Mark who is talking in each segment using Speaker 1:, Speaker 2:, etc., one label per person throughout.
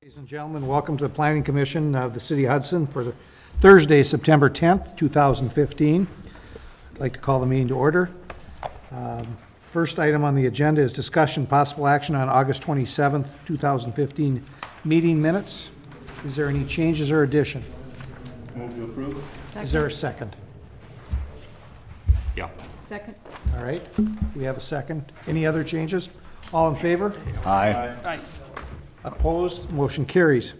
Speaker 1: Ladies and gentlemen, welcome to the Planning Commission of the City of Hudson for Thursday, September 10th, 2015. I'd like to call the meeting to order. First item on the agenda is discussion, possible action on August 27th, 2015 meeting minutes. Is there any changes or addition?
Speaker 2: Move to approve.
Speaker 1: Is there a second?
Speaker 2: Yeah.
Speaker 3: Second.
Speaker 1: All right, we have a second. Any other changes? All in favor?
Speaker 2: Aye.
Speaker 1: Opposed? Motion carries.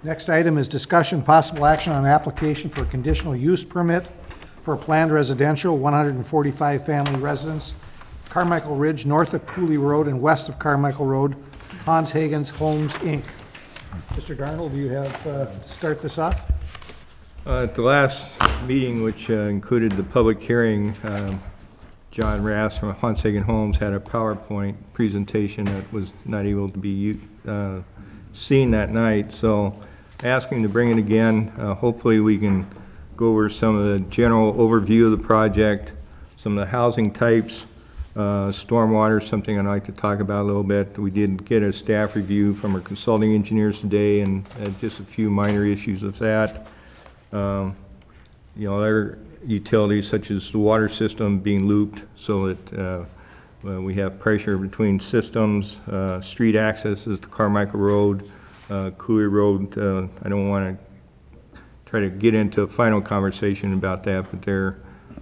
Speaker 1: Next item is discussion, possible action on application for a conditional use permit for a planned residential, 145 family residence, Carmichael Ridge, north of Cooley Road and west of Carmichael Road, Hans Hagen's Homes, Inc. Mr. Darnold, do you have to start this off?
Speaker 4: At the last meeting, which included the public hearing, John Rass from Hudson Homes had a PowerPoint presentation that was not able to be seen that night, so asking to bring it again. Hopefully we can go over some of the general overview of the project, some of the housing types, stormwater, something I'd like to talk about a little bit. We did get a staff review from our consulting engineers today, and just a few minor issues with that. Other utilities such as the water system being looped so that we have pressure between systems, street accesses to Carmichael Road, Cooley Road. I don't want to try to get into a final conversation about that, but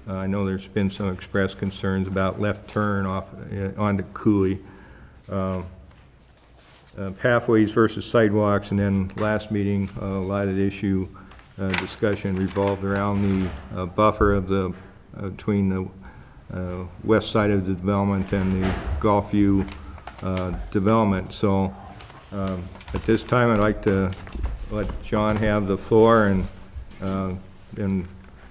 Speaker 4: I know there's been some expressed concerns about left turn off onto Cooley. Pathways versus sidewalks, and then last meeting, a lot of the issue discussion revolved around the buffer of between the west side of the development and the Gulfview development. So at this time, I'd like to let John have the floor, and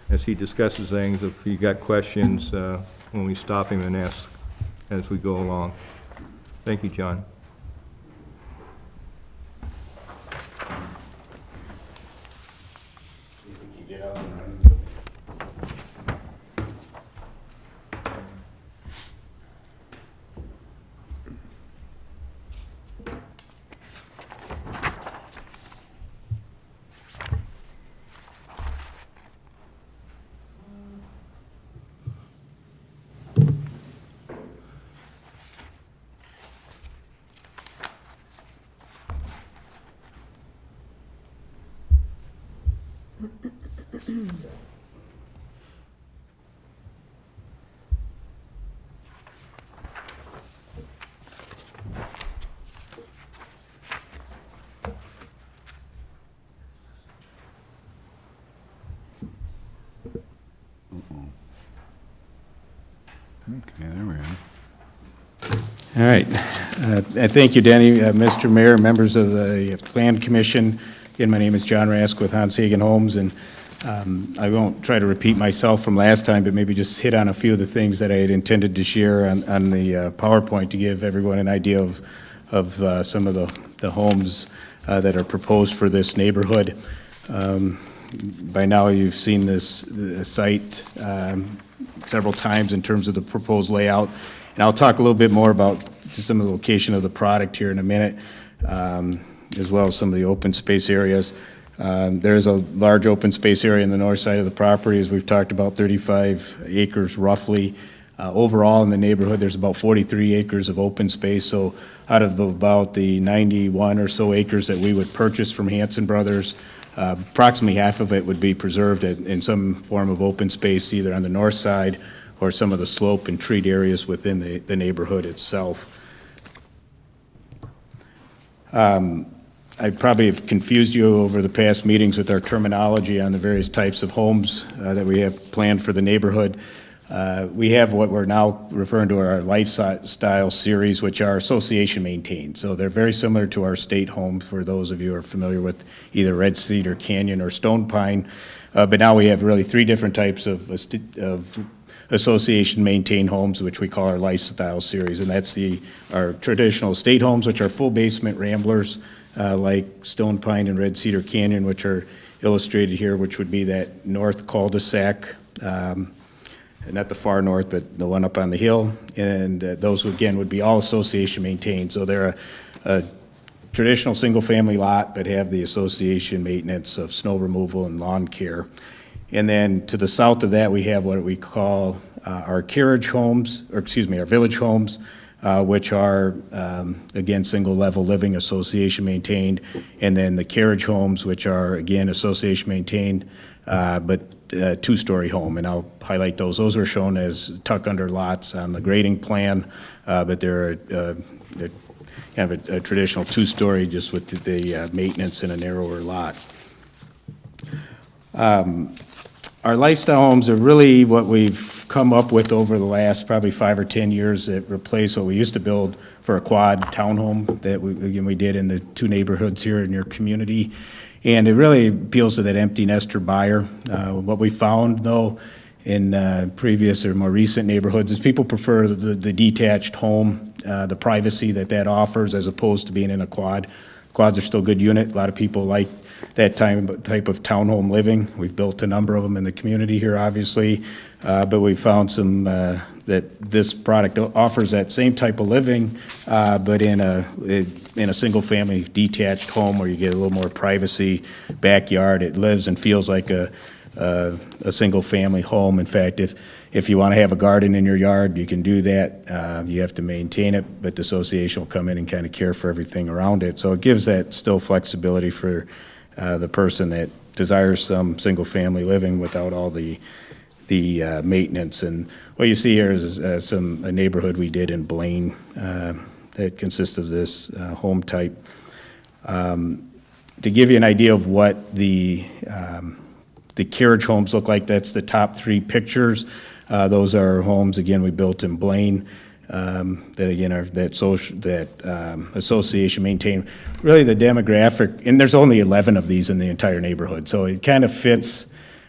Speaker 4: as he discusses things, if you got questions, when we stop him and ask as we go along. Thank you, John.
Speaker 5: Okay, there we are.
Speaker 6: All right. Thank you, Denny. Mr. Mayor, members of the Plan Commission. Again, my name is John Rask with Hans Hagen Homes, and I won't try to repeat myself from last time, but maybe just hit on a few of the things that I had intended to share on the PowerPoint to give everyone an idea of some of the homes that are proposed for this neighborhood. By now, you've seen this site several times in terms of the proposed layout. And I'll talk a little bit more about some of the location of the product here in a minute, as well as some of the open space areas. There is a large open space area in the north side of the property, as we've talked about, 35 acres roughly. Overall in the neighborhood, there's about 43 acres of open space. So out of about the 91 or so acres that we would purchase from Hanson Brothers, approximately half of it would be preserved in some form of open space, either on the north side or some of the slope and treat areas within the neighborhood itself. I probably have confused you over the past meetings with our terminology on the various types of homes that we have planned for the neighborhood. We have what we're now referring to our lifestyle series, which are association maintained. So they're very similar to our state home, for those of you who are familiar with either Red Cedar Canyon or Stone Pine. But now we have really three different types of association maintained homes, which we call our lifestyle series. And that's our traditional estate homes, which are full basement ramblers, like Stone Pine and Red Cedar Canyon, which are illustrated here, which would be that north cul-de-sac, not the far north, but the one up on the hill. And those, again, would be all association maintained. So they're a traditional single-family lot, but have the association maintenance of snow removal and lawn care. And then to the south of that, we have what we call our carriage homes, or excuse me, our village homes, which are, again, single-level living, association maintained, and then the carriage homes, which are, again, association maintained, but two-story home, and I'll highlight those. Those are shown as tuck-under lots on the grading plan, but they're kind of a traditional two-story, just with the maintenance in a narrower lot. Our lifestyle homes are really what we've come up with over the last probably 5 or 10 years that replace what we used to build for a quad townhome that we did in the 2 neighborhoods here in your community. And it really appeals to that empty nester buyer. What we found, though, in previous or more recent neighborhoods is people prefer the detached home, the privacy that offers, as opposed to being in a quad. Quads are still a good unit. A lot of people like that type of townhome living. We've built a number of them in the community here, obviously, but we found some that this product offers that same type of living, but in a single-family detached home where you get a little more privacy, backyard. It lives and feels like a single-family home. In fact, if you want to have a garden in your yard, you can do that. You have to maintain it, but the association will come in and kind of care for everything around it. So it gives that still flexibility for the person that desires some single-family living without all the maintenance. And what you see here is a neighborhood we did in Blaine that consists of this home type. To give you an idea of what the carriage homes look like, that's the top 3 pictures. Those are homes, again, we built in Blaine, that again are that association maintained. Really the demographic, and there's only 11 of these in the entire neighborhood, so it kind of fits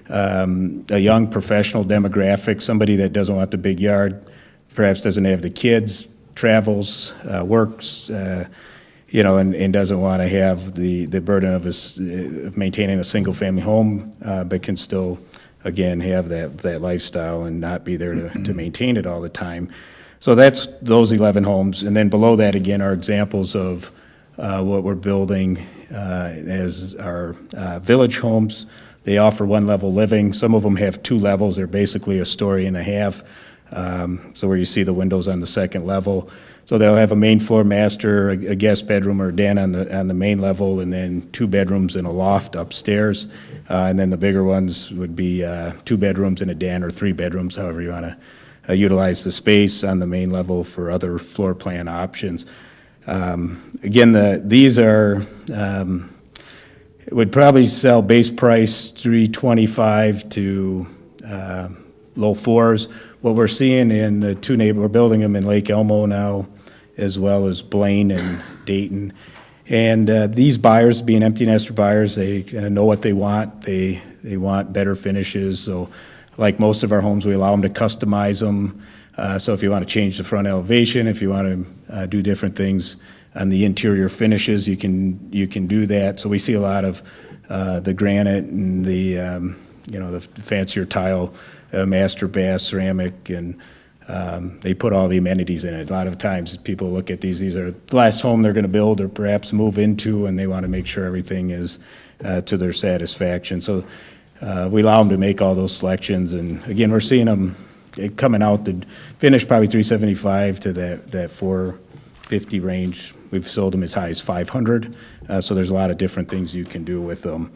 Speaker 6: a young professional demographic, somebody that doesn't want the big yard, perhaps doesn't have the kids, travels, works, and doesn't want to have the burden of maintaining a single-family home, but can still, again, have that lifestyle and not be there to maintain it all the time. So that's those 11 homes. And then below that, again, are examples of what we're building as our village homes. They offer 1-level living. Some of them have 2 levels. They're basically a story and a half. So where you see the windows on the 2nd level. So they'll have a main floor master, a guest bedroom or a den on the main level, and then 2 bedrooms and a loft upstairs. And then the bigger ones would be 2 bedrooms and a den, or 3 bedrooms, however you want to utilize the space on the main level for other floor plan options. Again, these are would probably sell base price $325 to low 4s. What we're seeing in the 2 we're building them in Lake Elmo now, as well as Blaine and Dayton. And these buyers, being empty nester buyers, they kind of know what they want. They want better finishes. So like most of our homes, we allow them to customize them. So if you want to change the front elevation, if you want to do different things on the interior finishes, you can do that. So we see a lot of the granite and the fancier tile, master bath, ceramic, and they put all the amenities in it. A lot of times people look at these are the last home they're going to build or perhaps move into, and they want to make sure everything is to their satisfaction. So we allow them to make all those selections. And again, we're seeing them coming out to finish probably $375 to that $450 range. We've sold them as high as $500. So there's a lot of different things you can do with them,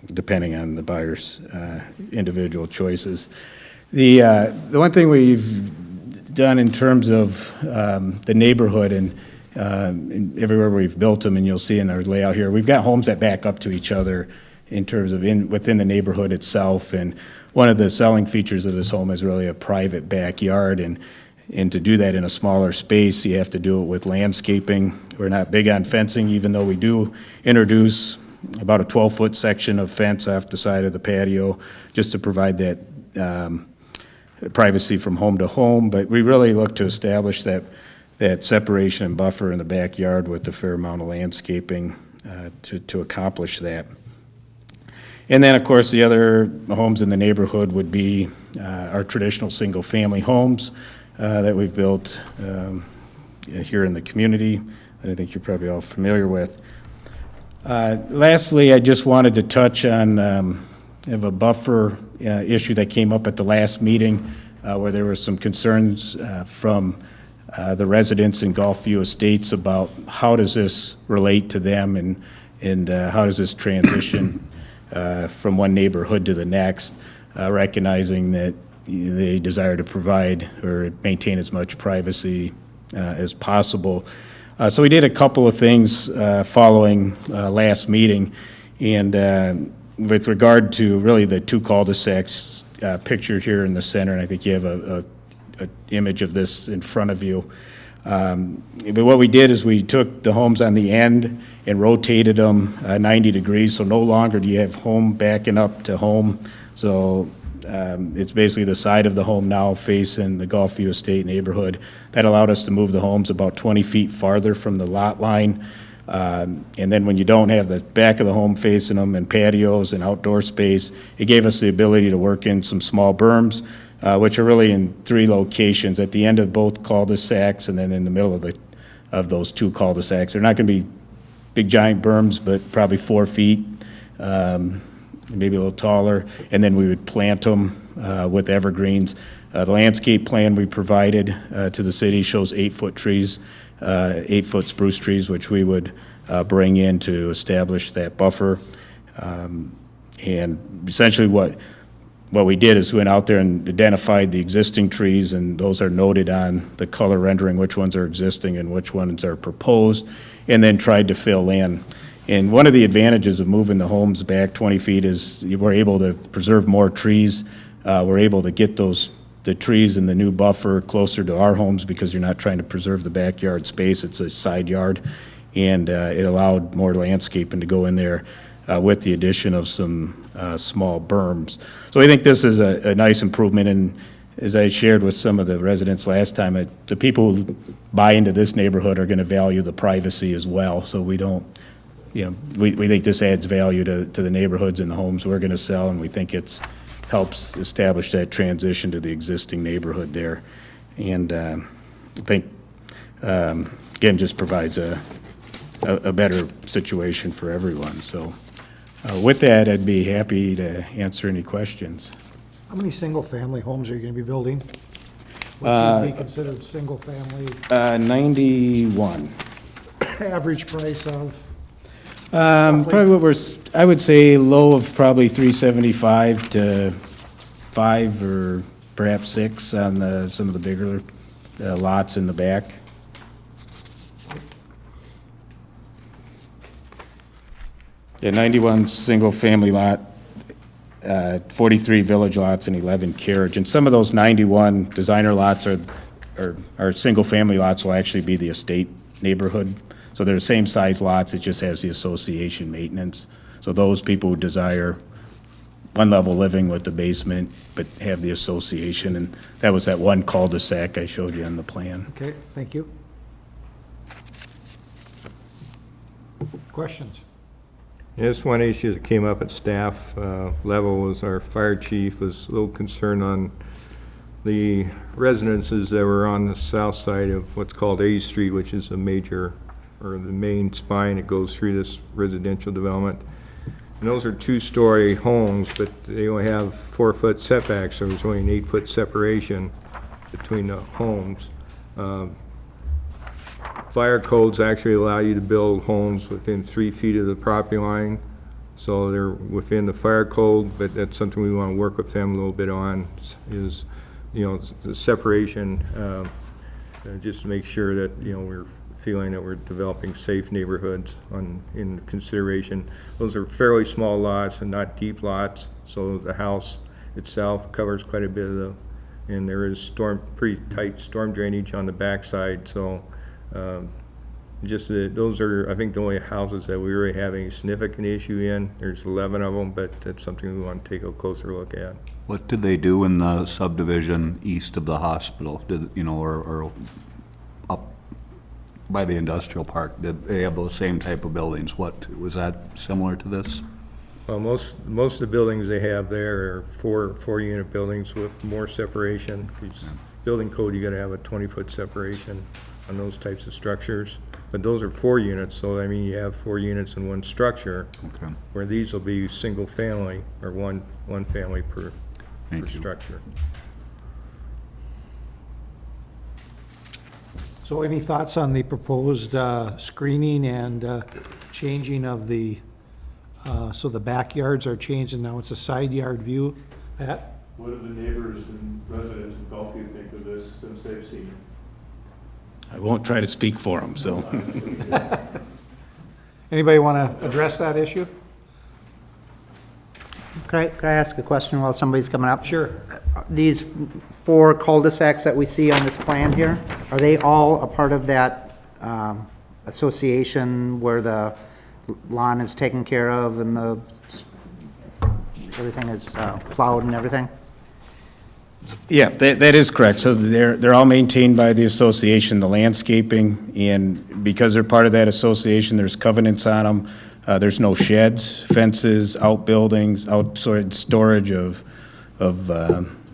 Speaker 6: depending on the buyer's individual choices. The one thing we've done in terms of the neighborhood and everywhere we've built them, and you'll see in our layout here, we've got homes that back up to each other in terms of within the neighborhood itself. And one of the selling features of this home is really a private backyard. And to do that in a smaller space, you have to do it with landscaping. We're not big on fencing, even though we do introduce about a 12-foot section of fence off the side of the patio just to provide that privacy from home to home. But we really look to establish that separation and buffer in the backyard with a fair amount of landscaping to accomplish that. And then, of course, the other homes in the neighborhood would be our traditional single-family homes that we've built here in the community. that I think you're probably all familiar with. Lastly, I just wanted to touch on, have a buffer issue that came up at the last meeting where there were some concerns from the residents in Gulfview Estates about how does this relate to them and how does this transition from one neighborhood to the next, recognizing that they desire to provide or maintain as much privacy as possible. So we did a couple of things following last meeting, and with regard to really the two cul-de-sacs pictured here in the center, and I think you have a image of this in front of you. But what we did is we took the homes on the end and rotated them 90 degrees, so no longer do you have home backing up to home. So it's basically the side of the home now facing the Gulfview Estate neighborhood. That allowed us to move the homes about 20 feet farther from the lot line. And then when you don't have the back of the home facing them and patios and outdoor space, it gave us the ability to work in some small berms, which are really in 3 locations, at the end of both cul-de-sacs and then in the middle of those 2 cul-de-sacs. They're not going to be big giant berms, but probably 4 feet, maybe a little taller, and then we would plant them with evergreens. The landscape plan we provided to the city shows 8-foot trees, 8-foot spruce trees, which we would bring in to establish that buffer. And essentially what we did is we went out there and identified the existing trees, and those are noted on the color rendering, which ones are existing and which ones are proposed, and then tried to fill in. And one of the advantages of moving the homes back 20 feet is we're able to preserve more trees. We're able to get the trees in the new buffer closer to our homes because you're not trying to preserve the backyard space. It's a side yard, and it allowed more landscaping to go in there with the addition of some small berms. So I think this is a nice improvement, and as I shared with some of the residents last time, the people who buy into this neighborhood are going to value the privacy as well. So we don't, we think this adds value to the neighborhoods and the homes we're going to sell, and we think it helps establish that transition to the existing neighborhood there. And I think, again, just provides a better situation for everyone. So with that, I'd be happy to answer any questions.
Speaker 1: How many single-family homes are you going to be building? What would be considered single-family?
Speaker 6: 91.
Speaker 1: Average price of?
Speaker 6: Probably I would say low of probably 375 to 5 or perhaps 6 on some of the bigger lots in the back. Yeah, 91 single-family lot, 43 village lots, and 11 carriage. And some of those 91 designer lots are single-family lots will actually be the estate neighborhood. So they're the same size lots, it just has the association maintenance. So those people who desire one-level living with the basement, but have the association, and that was that one cul-de-sac I showed you on the plan.
Speaker 1: Okay, thank you. Questions?
Speaker 4: Yes, one issue that came up at staff level was our fire chief was a little concerned on the residences that were on the south side of what's called A Street, which is a major, or the main spine that goes through this residential development. And those are 2-story homes, but they only have 4-foot setbacks, so there's only an 8-foot separation between the homes. Fire codes actually allow you to build homes within 3 feet of the property line, so they're within the fire code, but that's something we want to work with them a little bit on, is, the separation, just to make sure that, we're feeling that we're developing safe neighborhoods in consideration. Those are fairly small lots and not deep lots, so the house itself covers quite a bit of and there is pretty tight storm drainage on the backside, so those are, I think, the only houses that we really have any significant issue in. There's 11 of them, but that's something we want to take a closer look at.
Speaker 5: What did they do in the subdivision east of the hospital? Or up by the industrial park? Did they have those same type of buildings? What was that similar to this?
Speaker 4: Well, most of the buildings they have there are four-unit buildings with more separation. Because building code, you got to have a 20-foot separation on those types of structures. But those are 4 units, so I mean, you have 4 units in one structure,
Speaker 5: Okay,
Speaker 4: where these will be single family, or one family per
Speaker 5: thank you.
Speaker 4: structure.
Speaker 1: So any thoughts on the proposed screening and changing of the, so the backyards are changed and now it's a side yard view? Pat?
Speaker 2: What do the neighbors and residents of Gulfview think of this since they've seen
Speaker 6: I won't try to speak for them, so.
Speaker 1: Anybody want to address that issue?
Speaker 3: Could I ask a question while somebody's coming up?
Speaker 1: Sure.
Speaker 3: These 4 cul-de-sacs that we see on this plan here, are they all a part of that association where the lawn is taken care of and the, everything is plowed and everything?
Speaker 6: Yeah, that is correct. So they're all maintained by the association, the landscaping, and because they're part of that association, there's covenants on them. There's no sheds, fences, outbuildings, outside storage of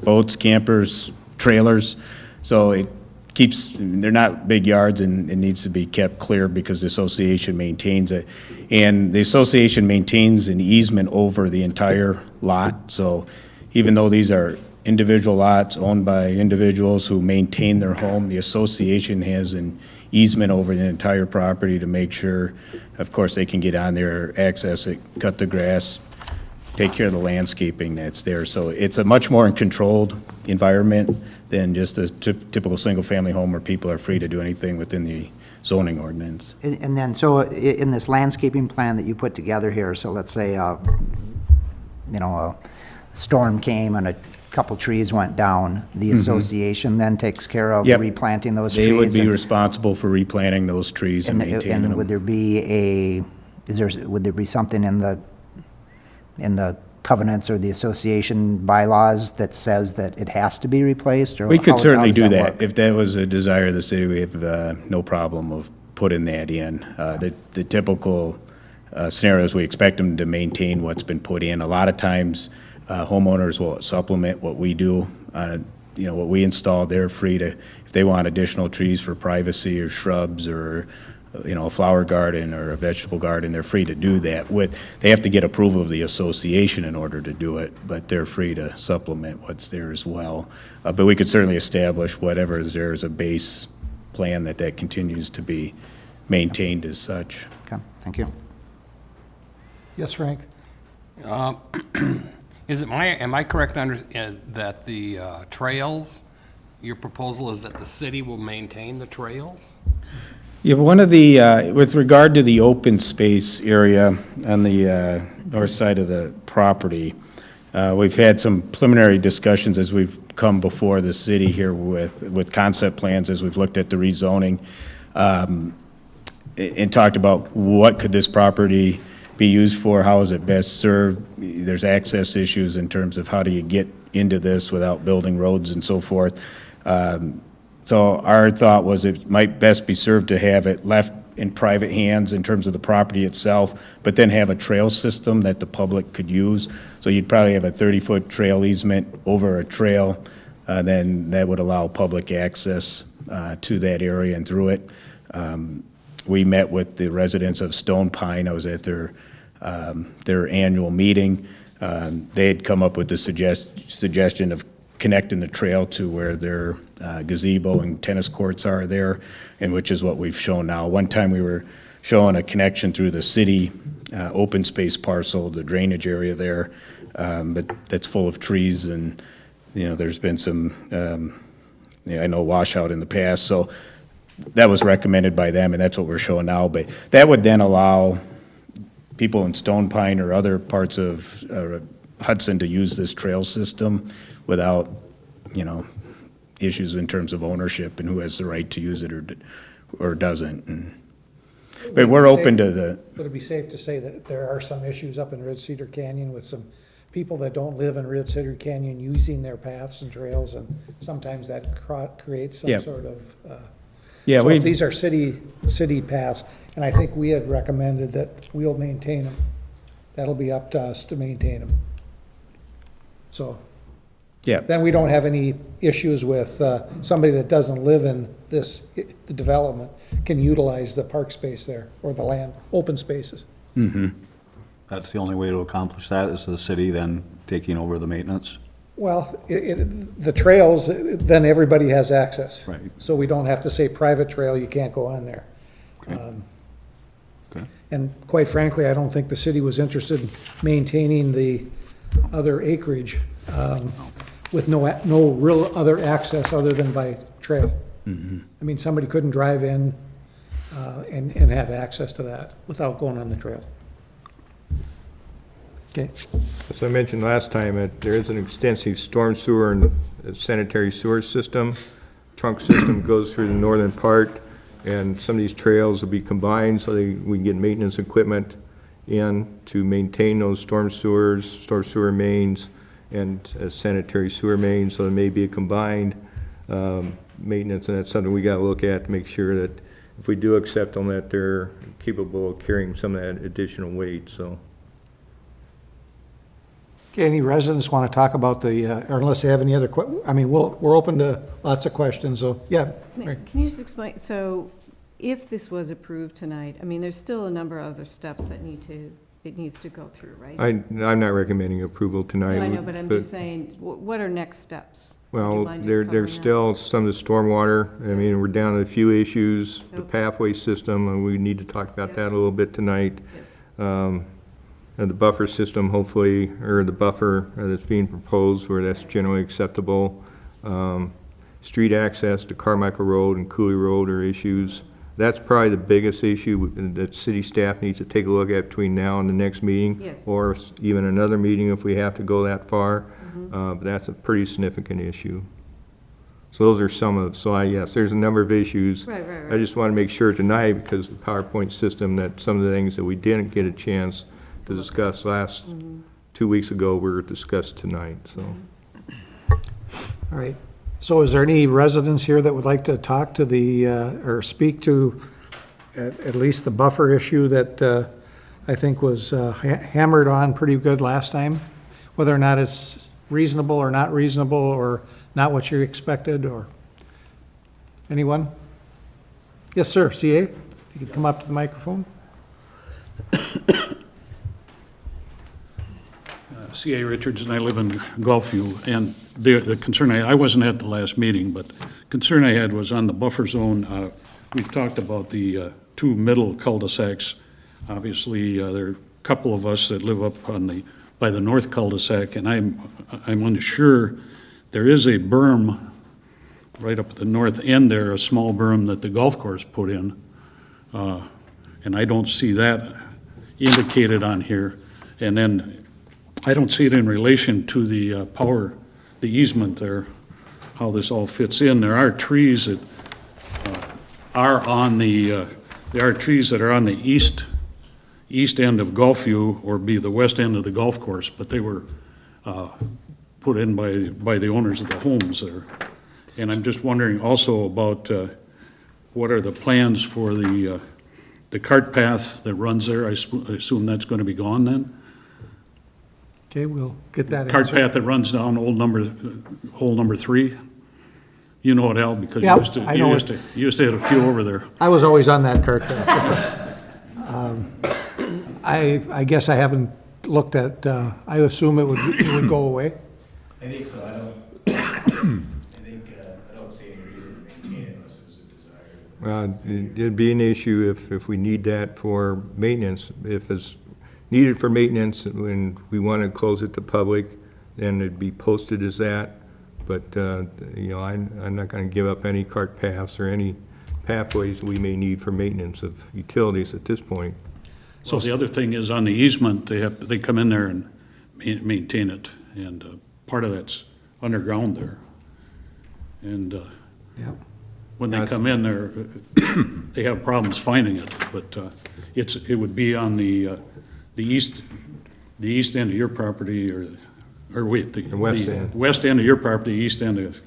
Speaker 6: boats, campers, trailers. So it keeps, they're not big yards, and it needs to be kept clear because the association maintains it. And the association maintains an easement over the entire lot. So even though these are individual lots owned by individuals who maintain their home, the association has an easement over the entire property to make sure, of course, they can get on there, access it, cut the grass, take care of the landscaping that's there. So it's a much more controlled environment than just a typical single-family home where people are free to do anything within the zoning ordinance.
Speaker 3: And then, so in this landscaping plan that you put together here, so let's say, you know, a storm came and a couple trees went down, the association then takes care of
Speaker 6: Yep.
Speaker 3: replanting those trees?
Speaker 6: They would be
Speaker 3: and-
Speaker 6: responsible for replanting those trees and maintaining
Speaker 3: And would
Speaker 6: them.
Speaker 3: there be would there be something in the covenants or the association bylaws that says that it has to be replaced, or?
Speaker 6: We could
Speaker 3: how
Speaker 6: certainly
Speaker 3: does
Speaker 6: do that.
Speaker 3: work?
Speaker 6: If that was a desire of the city, we have no problem of putting that in. The typical scenario is we expect them to maintain what's been put in. A lot of times, homeowners will supplement what we do. You know, what we install, they're free to, if they want additional trees for privacy or shrubs or, you know, a flower garden or a vegetable garden, they're free to do that. They have to get approval of the association in order to do it, but they're free to supplement what's there as well. But we could certainly establish whatever is there as a base plan that continues to be maintained as such.
Speaker 3: Okay, thank you.
Speaker 1: Yes, Frank?
Speaker 7: Am I correct that the trails, your proposal is that the city will maintain the trails?
Speaker 6: Yeah, one of the, with regard to the open space area on the north side of the property, we've had some preliminary discussions as we've come before the city here with concept plans, as we've looked at the rezoning, and talked about what could this property be used for, how is it best served. There's access issues in terms of how do you get into this without building roads and so forth. So our thought was it might best be served to have it left in private hands in terms of the property itself, but then have a trail system that the public could use. So you'd probably have a 30-foot trail easement over a trail, then that would allow public access to that area and through it. We met with the residents of Stone Pine. I was at their annual meeting. They had come up with the suggestion of connecting the trail to where their gazebo and tennis courts are there, and which is what we've shown now. One time we were showing a connection through the city open space parcel, the drainage area there, but that's full of trees, and you know there's been some I know washout in the past, so that was recommended by them, and that's what we're showing now. But that would then allow people in Stone Pine or other parts of Hudson to use this trail system without, you know, issues in terms of ownership and who has the right to use it or doesn't. But we're open to the.
Speaker 1: Would it be safe to say that there are some issues up in Red Cedar Canyon with some people that don't live in Red Cedar Canyon using their paths and trails, and sometimes that creates some
Speaker 6: Yeah.
Speaker 1: sort of,
Speaker 6: Yeah,
Speaker 1: so
Speaker 6: we.
Speaker 1: if these are city paths, and I think we had recommended that we'll maintain them. That'll be up to us to maintain them. So,
Speaker 6: Yeah.
Speaker 1: Then we don't have any issues with somebody that doesn't live in this, the development can utilize the park space there, or the land, open spaces.
Speaker 5: That's the only way to accomplish that, is the city then taking over the maintenance?
Speaker 1: Well, the trails, then everybody has access.
Speaker 5: Right.
Speaker 1: So we don't have to say private trail, you can't go on there.
Speaker 5: Okay.
Speaker 1: And quite frankly, I don't think the city was interested in maintaining the other acreage with no real other access other than by trail. I mean, somebody couldn't drive in and have access to that without going on the trail. Okay.
Speaker 4: As I mentioned last time, there is an extensive storm sewer and sanitary sewer system. Trunk system goes through the northern part, and some of these trails will be combined so we can get maintenance equipment in to maintain those storm sewer mains, and sanitary sewer mains, so there may be a combined maintenance, and that's something we gotta look at to make sure that if we do accept them, that they're capable of carrying some of that additional weight, so.
Speaker 1: Okay, any residents want to talk about the, or unless they have any other I mean, we're open to lots of questions, so, yeah. Mary.
Speaker 8: Can you just explain, so if this was approved tonight, I mean, there's still a number of other steps that it needs to go through, right?
Speaker 4: I'm not recommending approval tonight.
Speaker 8: No, I know, but I'm just saying, what are next steps? Do you
Speaker 4: Well,
Speaker 8: mind just
Speaker 4: there's
Speaker 8: covering that?
Speaker 4: still some of the stormwater. I mean, we're down to a few issues. The
Speaker 8: Okay.
Speaker 4: pathway system, and we need to talk about
Speaker 8: Yep.
Speaker 4: that a little bit tonight.
Speaker 8: Yes.
Speaker 4: And the buffer system, hopefully, or the buffer that's being proposed, where that's generally acceptable. Street access to Carmichael Road and Cooley Road are issues. That's probably the biggest issue that city staff needs to take a look at between now and the next meeting.
Speaker 8: Yes.
Speaker 4: Or even another meeting if we have to go that far. But that's a pretty significant issue. So those are some of, yes, there's a number of issues.
Speaker 8: Right.
Speaker 4: I just want to make sure tonight, because the PowerPoint system, that some of the things that we didn't get a chance to discuss last 2 weeks ago were discussed tonight, so.
Speaker 1: All right. So is there any residents here that would like to talk to the, or speak to at least the buffer issue that I think was hammered on pretty good last time? Whether or not it's reasonable or not reasonable, or not what you expected, or anyone? Yes, sir, CA? If you could come up to the microphone.
Speaker 9: C.A. Richards, and I live in Gulfview, and the concern, I wasn't at the last meeting, but concern I had was on the buffer zone. We've talked about the two middle cul-de-sacs. Obviously, there are a couple of us that live up by the north cul-de-sac, and I'm unsure. There is a berm right up at the north end there, a small berm that the golf course put in, and I don't see that indicated on here. And then I don't see it in relation to the the easement there, how this all fits in. There are trees that are on the east end of Gulfview, or be the west end of the golf course, but they were put in by the owners of the homes there. And I'm just wondering also about what are the plans for the cart path that runs there? I assume that's going to be gone then?
Speaker 1: Okay, we'll get that
Speaker 9: Cart
Speaker 1: answered.
Speaker 9: path that runs down hole number 3? You know it, Al, because
Speaker 1: Yep, I know
Speaker 9: you used to hit a few over there.
Speaker 1: I was always on that cart path. I guess I haven't looked at, I assume it would go away.
Speaker 10: I think so, I don't see any reason to maintain it unless it was a desire.
Speaker 4: It'd be an issue if we need that for maintenance. If it's needed for maintenance and we want to close it to public, then it'd be posted as that. But, I'm not going to give up any cart paths or any pathways we may need for maintenance of utilities at this point.
Speaker 9: So the other thing is on the easement, they come in there and maintain it, and part of that's underground there. And
Speaker 1: Yep.
Speaker 9: when they come in there, they have problems finding it, but it would be on the east end of your property, or wait, the
Speaker 4: west end.
Speaker 9: west end of your property, east end of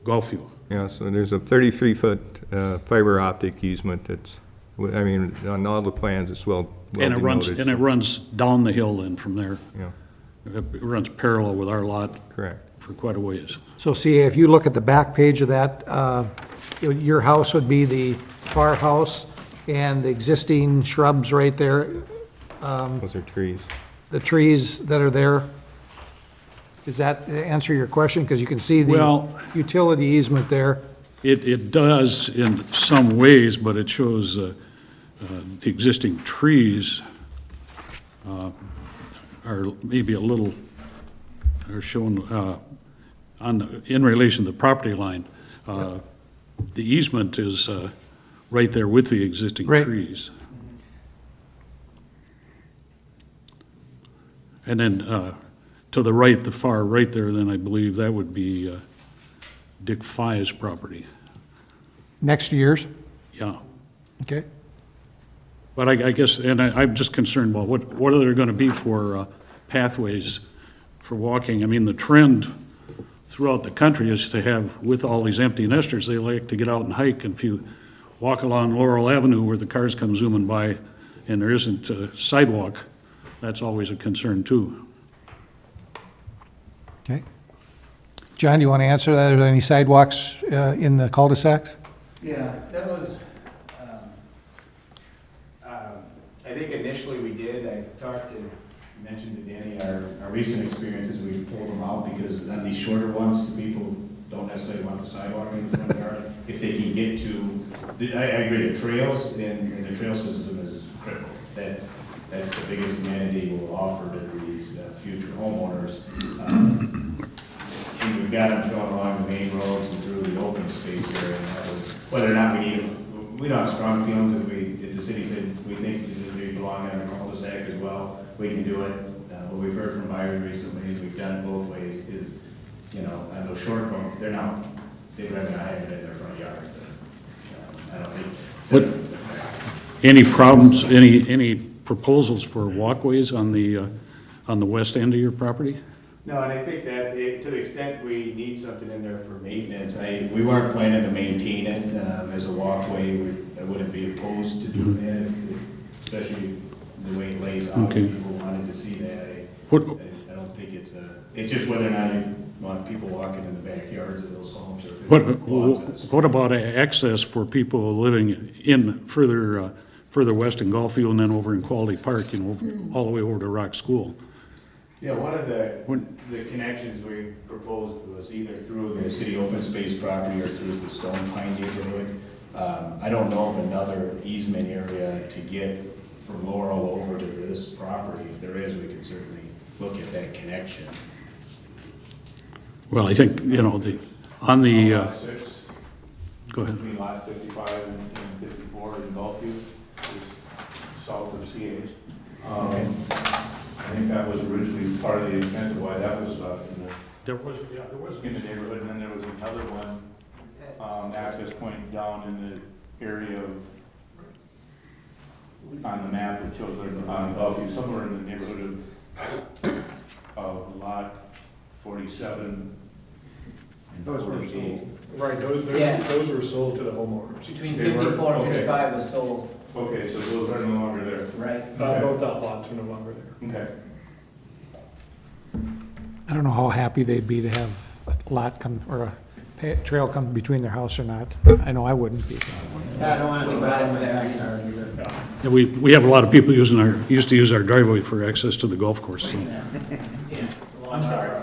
Speaker 9: Gulfview.
Speaker 4: Yeah, so there's a 33-foot fiber optic easement that's, on all the plans, it's well
Speaker 9: And it runs,
Speaker 4: denoted.
Speaker 9: runs down the hill then from there.
Speaker 4: Yeah,
Speaker 9: It runs parallel with our lot.
Speaker 4: correct.
Speaker 9: for quite a ways.
Speaker 1: So see, if you look at the back page of that, your house would be the far house, and the existing shrubs right there,
Speaker 4: Those are trees.
Speaker 1: the trees that are there. Does that answer your question? Because you can see the
Speaker 9: Well-
Speaker 1: utility easement there.
Speaker 9: It does in some ways, but it shows the existing trees are maybe a little, are shown in relation to the property line. The easement is right there with the existing
Speaker 1: Right.
Speaker 9: trees. And then to the right, the far right there, then I believe that would be Dick Fye's property.
Speaker 1: Next to yours?
Speaker 9: Yeah.
Speaker 1: Okay.
Speaker 9: But I guess, and I'm just concerned about what are there going to be for pathways for walking? I mean, the trend throughout the country is to have, with all these empty nesters, they like to get out and hike. And if you walk along Laurel Avenue where the cars come zooming by and there isn't a sidewalk, that's always a concern too.
Speaker 1: Okay. John, you want to answer that? Are there any sidewalks in the cul-de-sacs?
Speaker 10: Yeah, that was, I think initially we did, I talked to, mentioned to Danny, our recent experiences, we pulled them out because on these shorter ones, the people don't necessarily want the sidewalk in the front yard. If they can get to, I agree, the trails and the trail system is critical. That's the biggest amenity we'll offer to these future homeowners. And we've got them showing along the main roads and through the open space area. And that was, whether or not we need them, we don't have strong feelings if the city said we think that they belong in our cul-de-sac as well, we can do it. What we've heard from buyers recently, we've done it both ways, is, on those short ones, they'd rather not have it in their front yard. I don't think.
Speaker 9: What, any problems, any proposals for walkways on the west end of your property?
Speaker 10: No, and I think that's it, to the extent we need something in there for maintenance, we weren't planning to maintain it as a walkway. I wouldn't be opposed to doing that, especially the way it lays out.
Speaker 9: Okay.
Speaker 10: People wanted to see that.
Speaker 9: What,
Speaker 10: I don't think it's just whether or not you want people walking in the backyards of those homes or if it
Speaker 9: What,
Speaker 10: belongs in the street.
Speaker 9: what about access for people living in further west in Gulfview and then over in Quality Park, all the way over to Rock School?
Speaker 10: Yeah, one of the connections we proposed was either through the city open space property or through the Stone Pine neighborhood. I don't know of another easement area to get from Laurel over to this property. If there is, we can certainly look at that connection.
Speaker 9: Well, I think, on the,
Speaker 2: Lot 6,
Speaker 9: go ahead.
Speaker 2: between lot 55 and 54 in Gulfview, is south of CA's. I think that was originally part of the intent of why that was
Speaker 9: There was,
Speaker 2: in the neighborhood, and then there was another one, access point down in the area of, on the map that shows it on Gulfview, somewhere in the neighborhood of lot 47 and 48.
Speaker 11: Right,
Speaker 12: Yeah.
Speaker 11: those were sold to the homeowners.
Speaker 12: Between
Speaker 2: They were?
Speaker 12: 54 and
Speaker 2: Okay.
Speaker 12: 55 was sold,
Speaker 2: Okay, so those are no longer there.
Speaker 12: right?
Speaker 2: Okay.
Speaker 11: Both that lots are no longer there.
Speaker 2: Okay.
Speaker 1: I don't know how happy they'd be to have a lot come, or a trail come between their house or not. I know I wouldn't be.
Speaker 12: I don't want to divide in my backyard either.
Speaker 9: Yeah, we have a lot of people used to use our driveway for access to the golf course. So.
Speaker 12: I'm sorry.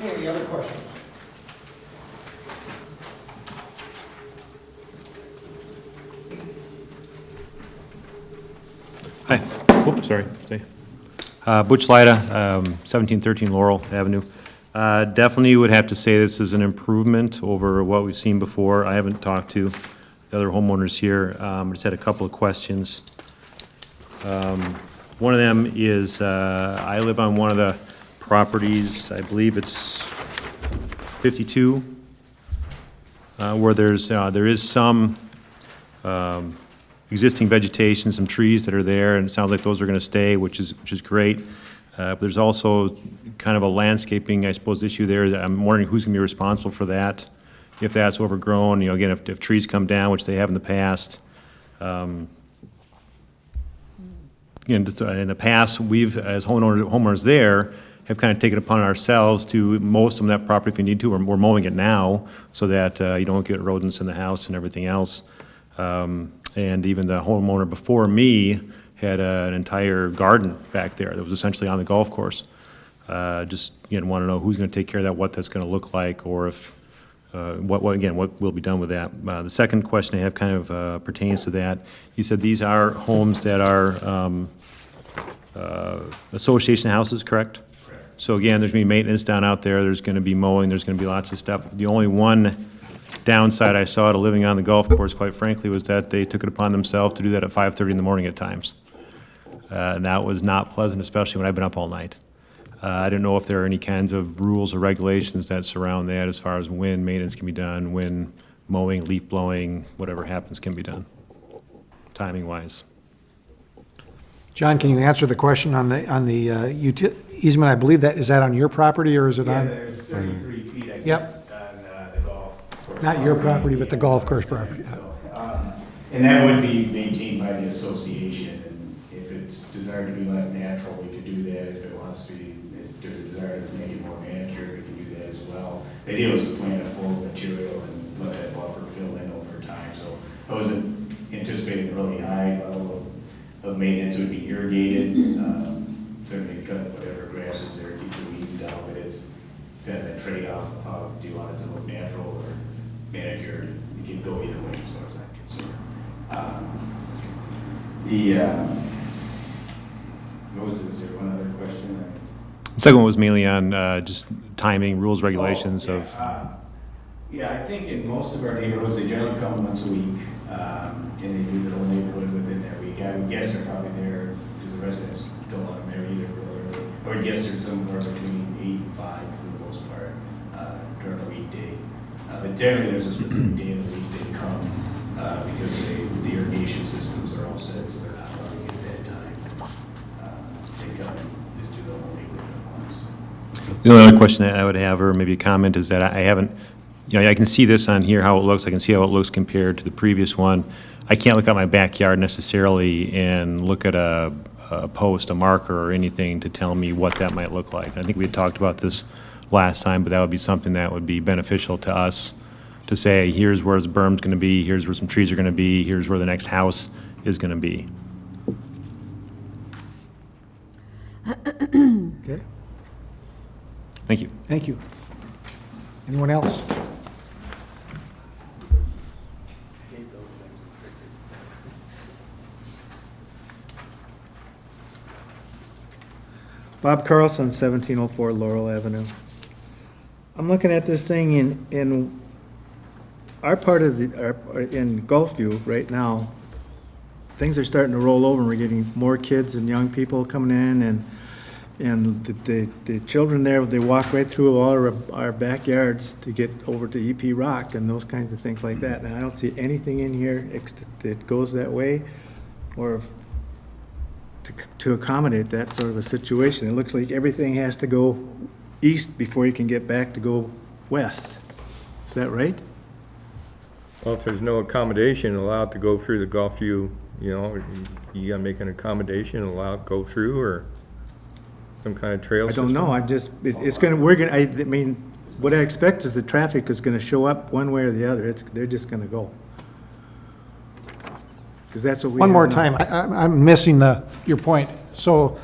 Speaker 1: Any other questions?
Speaker 13: Hi. Whoops, sorry. Butch Lyda, 1713 Laurel Avenue. Definitely would have to say this is an improvement over what we've seen before. I haven't talked to the other homeowners here. Just had a couple of questions. One of them is, I live on one of the properties, I believe it's 52, where there is some existing vegetation, some trees that are there, and it sounds like those are going to stay, which is great. But there's also kind of a landscaping, I suppose, issue there. I'm wondering who's going to be responsible for that, if that's overgrown. Again, if trees come down, which they have in the past, just, in the past, we've, as homeowners there, have kind of taken it upon ourselves to mow some of that property if we need to. We're mowing it now so that you don't get rodents in the house and everything else. And even the homeowner before me had an entire garden back there that was essentially on the golf course. Just, again, want to know who's going to take care of that, what that's going to look like, or if, what will be done with that. The second question I have kind of pertains to that. You said these are homes that are association houses, correct? So again, there's going to be maintenance down out there, there's going to be mowing, there's going to be lots of stuff. The only one downside I saw to living on the golf course, quite frankly, was that they took it upon themselves to do that at 5:30 in the morning at times. And that was not pleasant, especially when I've been up all night. I don't know if there are any kinds of rules or regulations that surround that as far as when maintenance can be done, when mowing, leaf blowing, whatever happens can be done, timing-wise.
Speaker 1: John, can you answer the question on the easement? I believe that, is that on your property or is it on?
Speaker 10: There's 33 feet, I think,
Speaker 1: Yep.
Speaker 10: on the golf course.
Speaker 1: Not your property, but the golf course property.
Speaker 10: So, and that would be maintained by the association, and if it's desired to be left natural, we could do that. If it wants to be, if there's a desire to make it more manicured, we can do that as well. The idea was to plant a full material and let that buffer fill in over time, so I wasn't anticipating a really high level of maintenance. It would be irrigated, certainly cut whatever grass is there, keep the weeds down, but it's at that trade-off of how do you want it to look natural or manicured. You can go either way as far as I'm concerned. What was it, was there one other question?
Speaker 13: The second one was mainly on just timing, rules, regulations
Speaker 10: Oh, yeah.
Speaker 13: of,
Speaker 10: Yeah, I think in most of our neighborhoods, they generally come once a week, and they do their whole neighborhood within that week. I would guess they're probably there, because the residents don't want them there either really early. I would guess there's somewhere between 8 and 5 for the most part, during a weekday. But generally, there's a specific day of the week they come, because the irrigation systems are all set, so they're not running at that time. They come and just do the whole neighborhood at once.
Speaker 13: the only other question that I would have, or maybe a comment, is that I haven't, I can see this on here, how it looks, I can see how it looks compared to the previous one. I can't look at my backyard necessarily and look at a post, a marker, or anything to tell me what that might look like. I think we had talked about this last time, but that would be something that would be beneficial to us to say, here's where the berm's going to be, here's where some trees are going to be, here's where the next house is going to be.
Speaker 1: Okay,
Speaker 13: Thank you.
Speaker 1: thank you. Anyone else?
Speaker 14: Bob Carlson, 1704 Laurel Avenue. I'm looking at this thing in our part of in Gulfview right now. Things are starting to roll over, and we're getting more kids and young people coming in, and the children there, they walk right through all our backyards to get over to EP Rock and those kinds of things like that. And I don't see anything in here that goes that way, or to accommodate that sort of a situation. It looks like everything has to go east before you can get back to go west. Is that right?
Speaker 4: Well, if there's no accommodation allowed to go through the Gulfview, you gotta make an accommodation and allow it to go through, or some kind of trail
Speaker 14: I
Speaker 4: system?
Speaker 14: don't know, it's gonna, I mean, what I expect is the traffic is gonna show up one way or the other. They're just gonna go. Because that's what we
Speaker 1: One
Speaker 14: have
Speaker 1: more
Speaker 14: now.
Speaker 1: time, I'm missing your point. So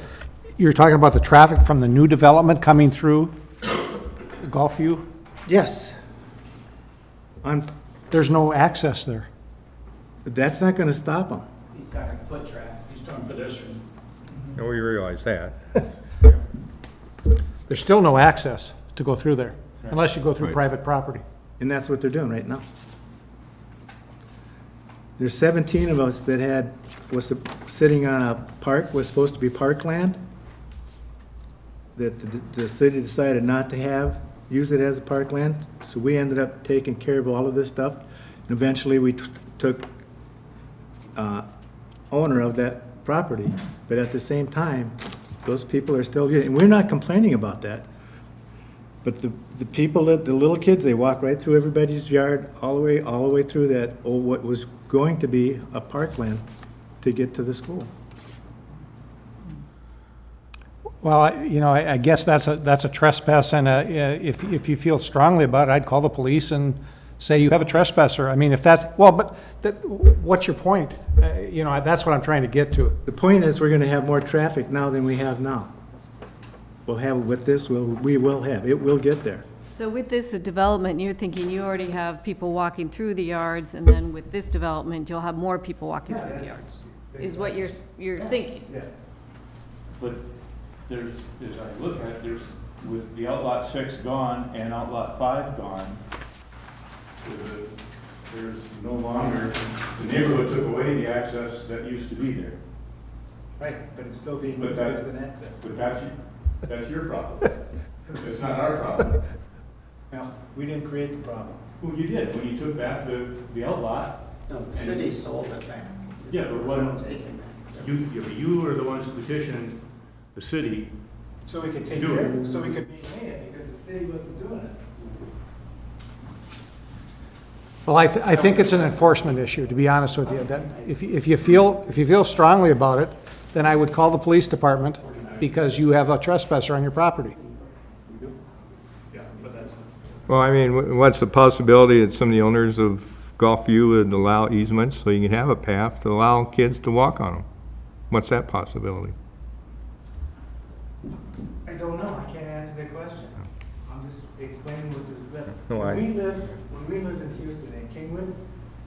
Speaker 1: you're talking about the traffic from the new development coming through Gulfview?
Speaker 14: Yes.
Speaker 1: There's no access there.
Speaker 14: That's not gonna stop them.
Speaker 12: He's talking foot traffic.
Speaker 11: He's talking pedestrian.
Speaker 4: No, we realize that.
Speaker 1: There's still no access to go through there, unless you go through
Speaker 5: Right.
Speaker 1: private property.
Speaker 14: And that's what they're doing right now. There's 17 of us that was sitting on a park, was supposed to be parkland, that the city decided not to use it as a parkland, so we ended up taking care of all of this stuff. And eventually, we took owner of that property, but at the same time, those people are still using, and we're not complaining about that. But the people, the little kids, they walk right through everybody's yard, all the way through that, what was going to be a parkland to get to the school.
Speaker 1: Well, I guess that's a trespass, and if you feel strongly about it, I'd call the police and say you have a trespasser. I mean, if that's, well, but what's your point? That's what I'm trying to get to.
Speaker 14: The point is, we're gonna have more traffic now than we have now. We'll have, with this, we will have, it will get there.
Speaker 8: So with this development, you're thinking you already have people walking through the yards, and then with this development, you'll have more people walking through the yards, is what you're thinking?
Speaker 14: Yes.
Speaker 2: But there's, as I look at it, there's, with the outlot 6 gone and outlot 5 gone, there's no longer, the neighborhood took away the access that used to be there.
Speaker 14: Right, but it's still being
Speaker 2: But
Speaker 14: used
Speaker 2: that-
Speaker 14: as an access.
Speaker 2: But that's your problem. It's not our problem.
Speaker 14: Now, we didn't create the problem.
Speaker 2: Well, you did, when you took back the outlot.
Speaker 12: No, the city sold it back.
Speaker 2: Yeah, but what,
Speaker 12: Take it back.
Speaker 2: you are the ones who petitioned the city.
Speaker 14: So we could take
Speaker 2: Do it.
Speaker 14: care of it, so we could maintain it, because the city wasn't doing it.
Speaker 1: Well, I think it's an enforcement issue, to be honest with you. That if you feel strongly about it, then I would call the police department because you have a trespasser on your property.
Speaker 11: Yeah, but that's,
Speaker 4: Well, I mean, what's the possibility that some of the owners of Gulfview would allow easements so you can have a path to allow kids to walk on them? What's that possibility?
Speaker 14: I don't know, I can't answer that question. I'm just explaining what the,
Speaker 4: No, I-
Speaker 14: when we lived in Houston and Kingwood,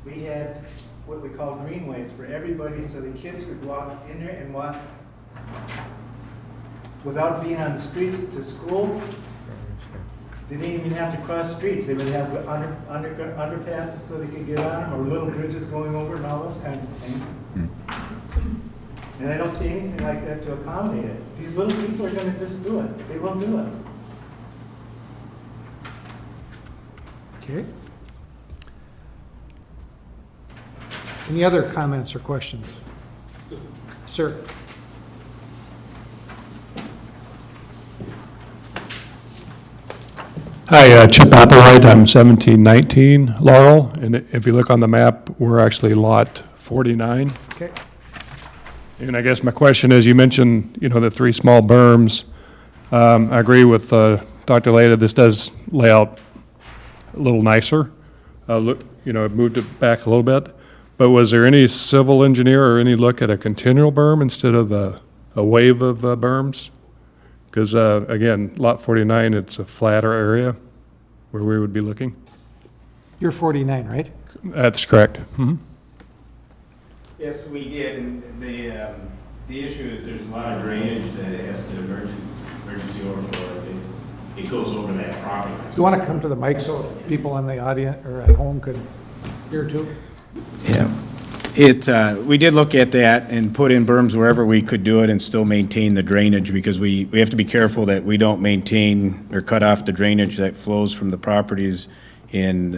Speaker 14: we had what we call greenways for everybody, so the kids could walk in there and walk without being on the streets to school. They didn't even have to cross streets, they would have underpasses so they could get on them, or little bridges going over and all those kinds of things. And I don't see anything like that to accommodate it. These little people are gonna just do it, they will do it.
Speaker 1: Okay? Any other comments or questions? Sir?
Speaker 11: hi, Chip Applewhite, I'm 1719 Laurel, and if you look on the map, we're actually lot 49.
Speaker 1: Okay.
Speaker 11: And I guess my question is, you mentioned, the 3 small berms. I agree with Dr. Leda, this does lay out a little nicer. Look, it moved it back a little bit. But was there any civil engineer or any look at a continual berm instead of a wave of berms? Because, again, lot 49, it's a flatter area where we would be looking.
Speaker 1: You're 49, right?
Speaker 11: That's correct.
Speaker 10: Yes, we did, and the issue is there's a lot of drainage that has to emergency overflow. It goes over that property line.
Speaker 1: Do you want to come to the mic so people in the audience or at home could hear too?
Speaker 6: Yeah. We did look at that and put in berms wherever we could do it and still maintain the drainage, because we have to be careful that we don't maintain or cut off the drainage that flows from the properties in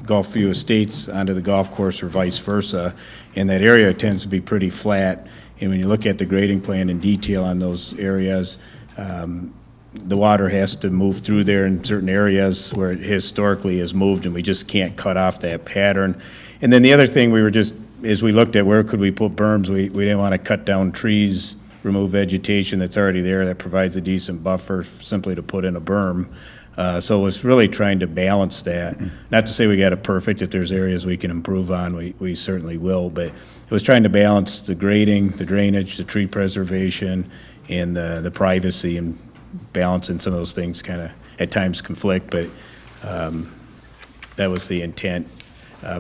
Speaker 6: Gulfview Estates onto the golf course or vice versa. And that area tends to be pretty flat. And when you look at the grading plan in detail on those areas, the water has to move through there in certain areas where it historically has moved, and we just can't cut off that pattern. And then the other thing as we looked at where could we put berms, we didn't want to cut down trees, remove vegetation that's already there that provides a decent buffer simply to put in a berm. So it was really trying to balance that. Not to say we got it perfect. If there's areas we can improve on, we certainly will. But it was trying to balance the grading, the drainage, the tree preservation, and the privacy, and balancing some of those things kind of at times conflict. But that was the intent.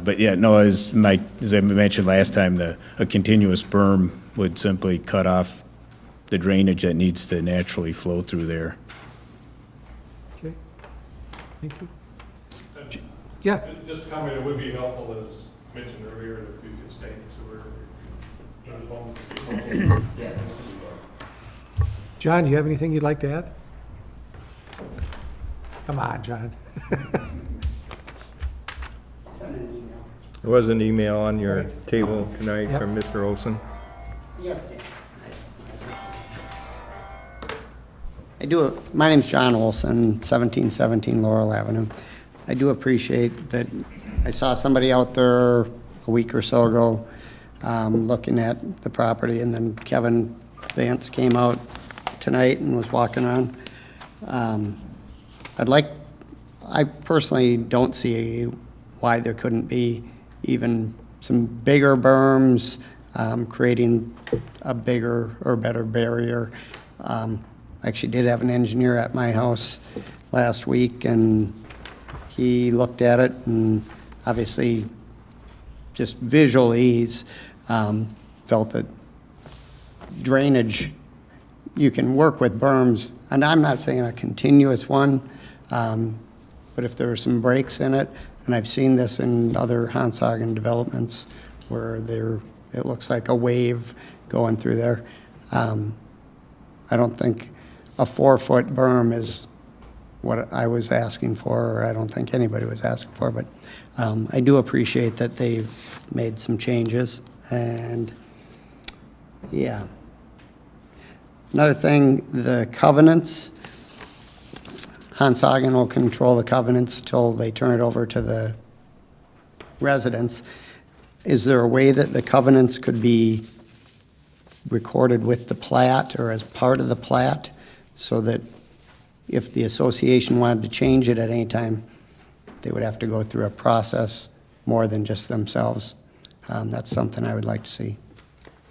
Speaker 6: But yeah, no, as I mentioned last time, a continuous berm would simply cut off the drainage that needs to naturally flow through there.
Speaker 1: Okay. Thank you. Yeah.
Speaker 11: Just a comment, it would be helpful, as mentioned earlier, if you could state to where
Speaker 1: John, you have anything you'd like to add? Come on, John.
Speaker 12: Send an email.
Speaker 4: There was an email on your table tonight
Speaker 1: Yep.
Speaker 4: from Mr. Olson.
Speaker 12: Yes, sir. I do, my name's John Olson, 1717 Laurel Avenue. I do appreciate that I saw somebody out there a week or so ago looking at the property, and then Kevin Vance came out tonight and was walking around. I personally don't see why there couldn't be even some bigger berms, creating a bigger or better barrier. I actually did have an engineer at my house last week, and he looked at it, and obviously, just visually, he's felt that drainage, you can work with berms, and I'm not saying a continuous one, but if there are some breaks in it, and I've seen this in other Hanshagen developments where it looks like a wave going through there. I don't think a 4-foot berm is what I was asking for, or I don't think anybody was asking for, but I do appreciate that they've made some changes, and yeah. Another thing, the covenants, Hanshagen will control the covenants till they turn it over to the residents. Is there a way that the covenants could be recorded with the plat or as part of the plat, so that if the association wanted to change it at any time, they would have to go through a process more than just themselves? That's something I would like to see.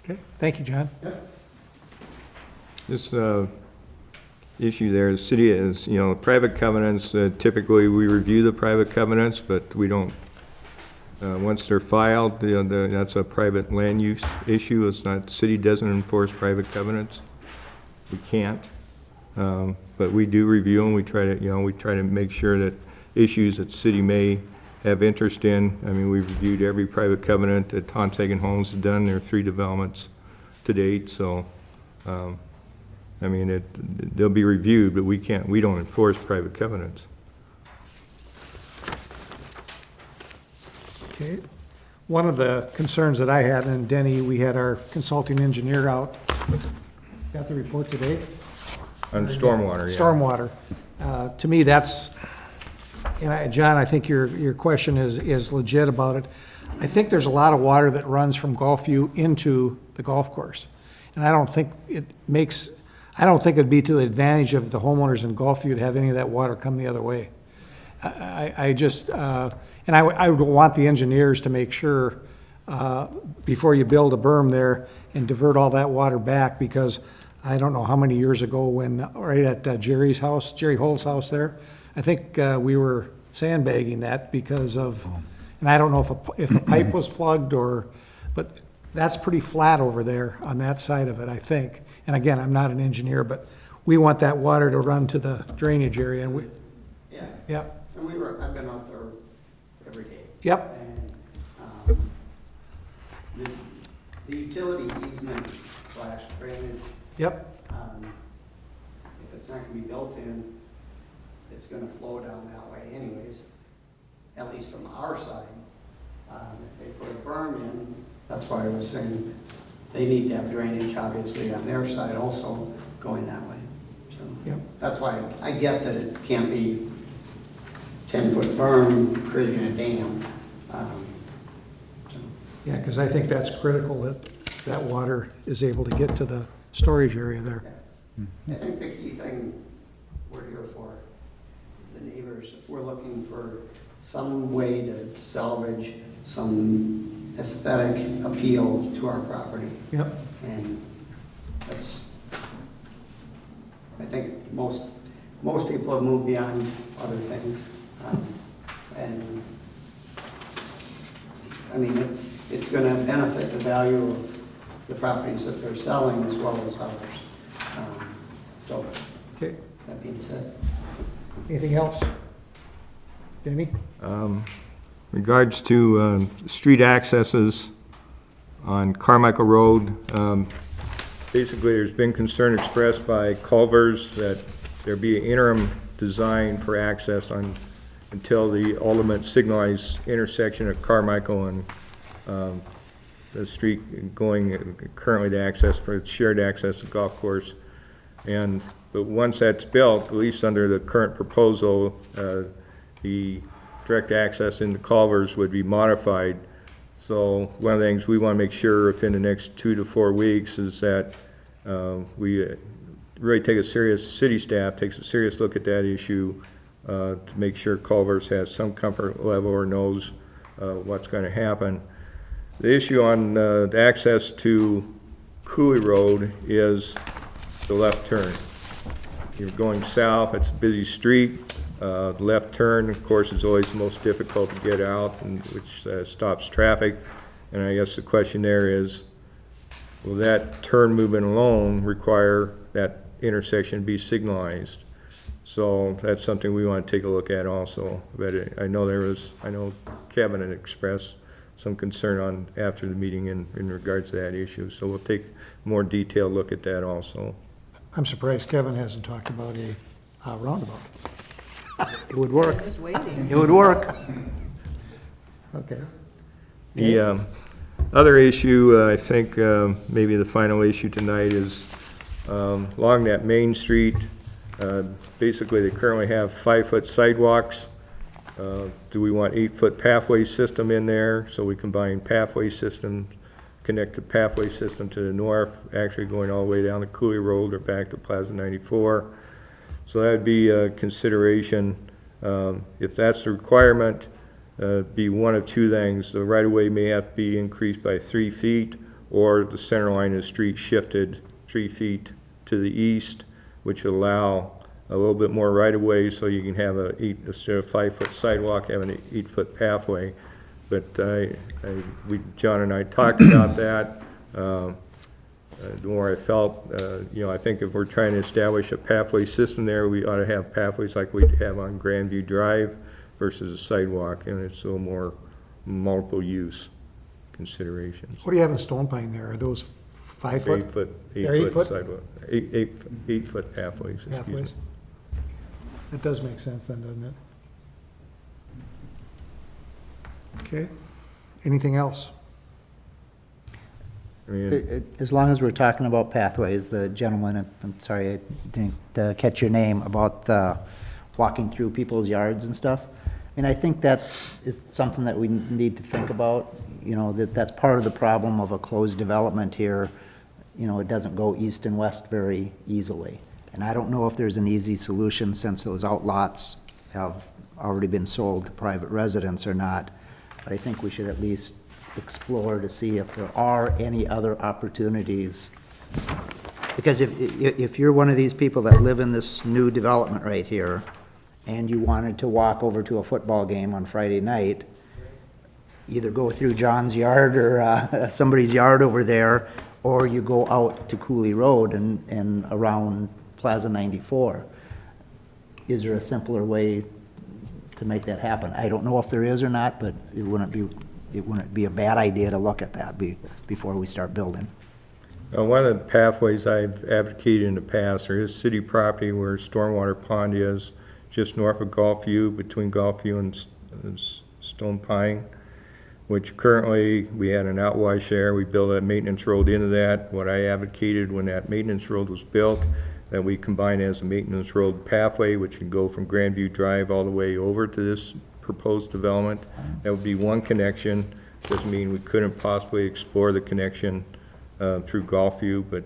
Speaker 1: Okay, thank you, John.
Speaker 4: This issue there, the city is, private covenants, typically we review the private covenants, but we don't, once they're filed, that's a private land use issue. It's not, the city doesn't enforce private covenants. We can't. But we do review them. We try to make sure that issues that the city may have interest in. I mean, we've reviewed every private covenant that Hanshagen Homes has done. There are 3 developments to date, so, I mean, they'll be reviewed, but we don't enforce private covenants.
Speaker 1: Okay. One of the concerns that I had, and Denny, we had our consulting engineer out. Got the report today?
Speaker 4: On stormwater, yeah.
Speaker 1: Stormwater. To me, that's, and John, I think your question is legit about it. I think there's a lot of water that runs from Gulfview into the golf course. And I don't think it'd be to the advantage of the homeowners in Gulfview to have any of that water come the other way. I would want the engineers to make sure, before you build a berm there and divert all that water back, because I don't know how many years ago when, right at Jerry Holt's house there, I think we were sandbagging that because of, and I don't know if a pipe was plugged but that's pretty flat over there on that side of it, I think. And again, I'm not an engineer, but we want that water to run to the drainage area, and we,
Speaker 12: Yeah.
Speaker 1: yep,
Speaker 12: And I've been out there every day.
Speaker 1: yep,
Speaker 12: And the utility easement / drainage,
Speaker 1: yep,
Speaker 12: if it's not gonna be built in, it's gonna flow down that way anyways, at least from our side. If they put a berm in, that's why I was saying they need to have drainage, obviously, on their side also going that way. So
Speaker 1: yep.
Speaker 12: that's why I get that it can't be 10-foot berm creating a dam. So.
Speaker 1: Yeah, because I think that's critical that water is able to get to the storage area there.
Speaker 12: I think the key thing we're here for, the neighbors, we're looking for some way to salvage some aesthetic appeal to our property.
Speaker 1: Yep.
Speaker 12: And that's, I think most people have moved beyond other things. And I mean, it's gonna benefit the value of the properties that they're selling as well as ours. So,
Speaker 1: Okay,
Speaker 12: that being said.
Speaker 1: anything else? Denny?
Speaker 4: Regards to street accesses on Carmichael Road, basically there's been concern expressed by Culvers that there be an interim design for access until the ultimate signalized intersection of Carmichael and the street going currently to access for shared access to golf course. But once that's built, at least under the current proposal, the direct access into Culvers would be modified. So one of the things we want to make sure within the next 2 to 4 weeks is that we really take a serious, city staff takes a serious look at that issue to make sure Culvers has some comfort level or knows what's going to happen. The issue on the access to Cooley Road is the left turn. You're going south, it's a busy street. The left turn, of course, is always the most difficult to get out, and which stops traffic. And I guess the question there is, will that turn movement alone require that intersection be signalized? So that's something we want to take a look at also. But I know Kevin had expressed some concern on after the meeting in regards to that issue. So we'll take a more detailed look at that also.
Speaker 1: I'm surprised Kevin hasn't talked about a roundabout.
Speaker 3: It would work.
Speaker 8: Just waiting.
Speaker 3: It would work.
Speaker 1: Okay.
Speaker 4: The other issue, I think maybe the final issue tonight is along that Main Street. Basically, they currently have 5-foot sidewalks. Do we want 8-foot pathway system in there? So we combine pathway system, connect the pathway system to the north, actually going all the way down the Cooley Road or back to Plaza 94. So that'd be a consideration. If that's the requirement, be one of two things. The right-of-way may have to be increased by 3 feet, or the center line of the street shifted 3 feet to the east, which will allow a little bit more right-of-way, so you can have instead of 5-foot sidewalk, have an 8-foot pathway. But John and I talked about that. The more I felt, I think if we're trying to establish a pathway system there, we ought to have pathways like we have on Grandview Drive versus a sidewalk, and it's a little more multiple use considerations.
Speaker 1: What do you have in Stone Pine there? Are those 5 foot?
Speaker 4: 8-foot,
Speaker 1: They're
Speaker 4: 8-foot
Speaker 1: 8-foot?
Speaker 4: sidewalk, 8-foot pathways, excuse me.
Speaker 1: Pathways? That does make sense then, doesn't it? Okay. Anything else?
Speaker 4: I mean,
Speaker 3: As long as we're talking about pathways, the gentleman, I'm sorry, I didn't catch your name, about walking through people's yards and stuff. I mean, I think that is something that we need to think about, that's part of the problem of a closed development here. It doesn't go east and west very easily. And I don't know if there's an easy solution since those outlots have already been sold to private residents or not. But I think we should at least explore to see if there are any other opportunities. Because if you're one of these people that live in this new development right here, and you wanted to walk over to a football game on Friday night, either go through John's yard or somebody's yard over there, or you go out to Cooley Road and around Plaza 94. Is there a simpler way to make that happen? I don't know if there is or not, but it wouldn't be a bad idea to look at that before we start building.
Speaker 4: One of the pathways I've advocated in the past, there is city property where Stormwater Pond is, just north of Gulfview, between Gulfview and Stone Pine, which currently we had an outwash there. We built a maintenance road into that. What I advocated when that maintenance road was built, that we combine as a maintenance road pathway, which can go from Grandview Drive all the way over to this proposed development. That would be one connection. Doesn't mean we couldn't possibly explore the connection through Gulfview, but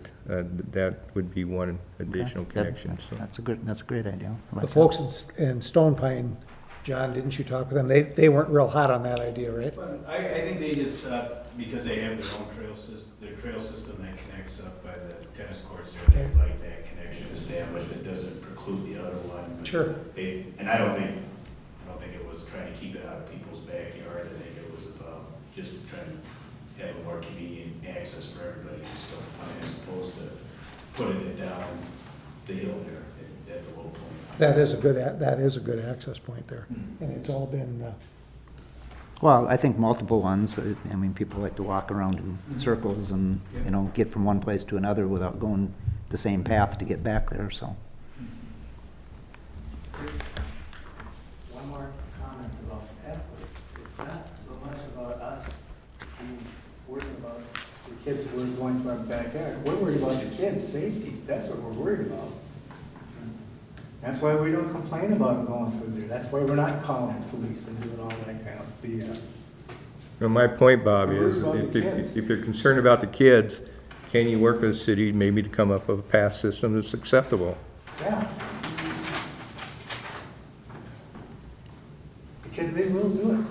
Speaker 4: that would be one additional connection. So.
Speaker 3: That's a great idea. I like
Speaker 1: The
Speaker 3: that.
Speaker 1: folks in Stone Pine, John, didn't you talk with them? They weren't real hot on that idea, right?
Speaker 10: But I think they just, because they have their own their trail system that connects up by the tennis courts there,
Speaker 1: Okay.
Speaker 10: they like that connection established. It doesn't preclude the other one.
Speaker 1: Sure.
Speaker 10: And I don't think it was trying to keep it out of people's backyards. I think it was about just trying to have a more convenient access for everybody in Stone Pine, as opposed to putting it down the hill there at the low point.
Speaker 1: That is a good access point there. And it's all been,
Speaker 3: Well, I think multiple ones. I mean, people like to walk around in circles and, get from one place to another without going the same path to get back there, so.
Speaker 14: One more comment about pathways. It's not so much about us being worried about the kids who are going to our backyard. We're worried about the kids' safety. That's what we're worried about. That's why we don't complain about them going through there. That's why we're not calling the police and doing all that kind of BS.
Speaker 4: Well, my point, Bob, is
Speaker 14: What about the kids?
Speaker 4: if you're concerned about the kids, can you work with the city maybe to come up with a pass system that's acceptable?
Speaker 14: Yeah. Because they will do it,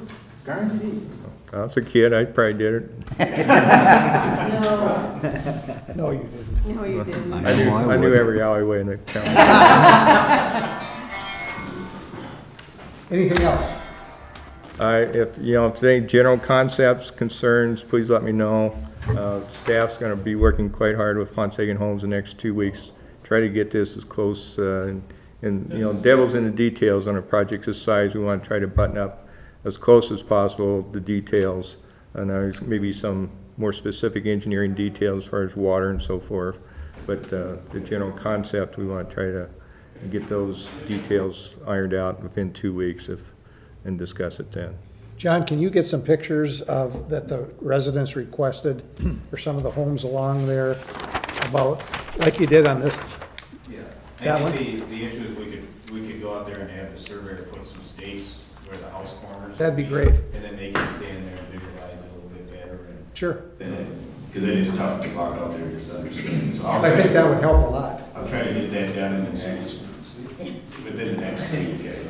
Speaker 14: guaranteed.
Speaker 4: When I was a kid, I probably did it.
Speaker 8: No,
Speaker 1: No, you didn't.
Speaker 8: no, you didn't.
Speaker 4: I knew every alleyway in the county.
Speaker 1: Anything else?
Speaker 4: If there's any general concepts, concerns, please let me know. Staff's gonna be working quite hard with Honsagen Homes the next 2 weeks. Try to get this as close, and, devil's in the details on a project this size. We wanna try to button up as close as possible the details. And there's maybe some more specific engineering details as far as water and so forth. But, the general concept, we wanna try to get those details ironed out within 2 weeks and discuss it then.
Speaker 1: John, can you get some pictures of, that the residents requested for some of the homes along there about, like you did on this?
Speaker 10: Yeah,
Speaker 1: That
Speaker 10: I think the issue is we could go out there and have the surveyor put some stakes where the house corners.
Speaker 1: That'd be
Speaker 10: would
Speaker 1: great.
Speaker 10: And then they can stand there and visualize it a little bit better and.
Speaker 1: Sure.
Speaker 10: Because then it's tough to walk out there and just understand. So
Speaker 1: I think that would help a lot.
Speaker 10: I'll try to get that done in the next, within the next week, okay?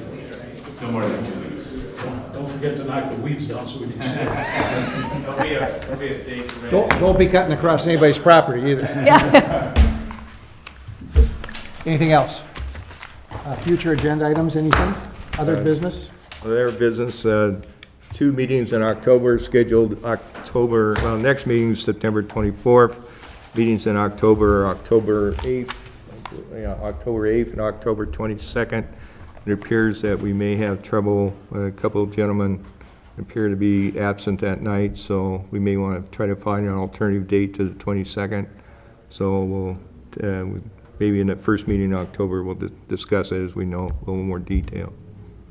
Speaker 10: No more than 2 weeks.
Speaker 9: Don't forget to knock the weeds down so we can see it.
Speaker 10: There'll be a stake.
Speaker 1: Don't be cutting across anybody's property either.
Speaker 8: Yeah.
Speaker 1: Anything else? Future agenda items, anything? Other business?
Speaker 4: Their business, 2 meetings in October, scheduled next meeting is September 24th. Meetings in October 8th, October 8th and October 22nd. It appears that we may have trouble, a couple of gentlemen appear to be absent that night, so we may want to try to find an alternative date to the 22nd. So we'll, maybe in the first meeting in October, we'll discuss it as we know a little more detail.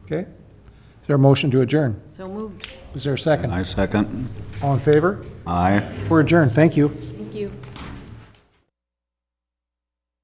Speaker 1: Okay. Is there a motion to adjourn?
Speaker 8: So moved.
Speaker 1: Is there a second?
Speaker 5: I second.
Speaker 1: All in favor?
Speaker 5: Aye.
Speaker 1: We're adjourned. Thank you.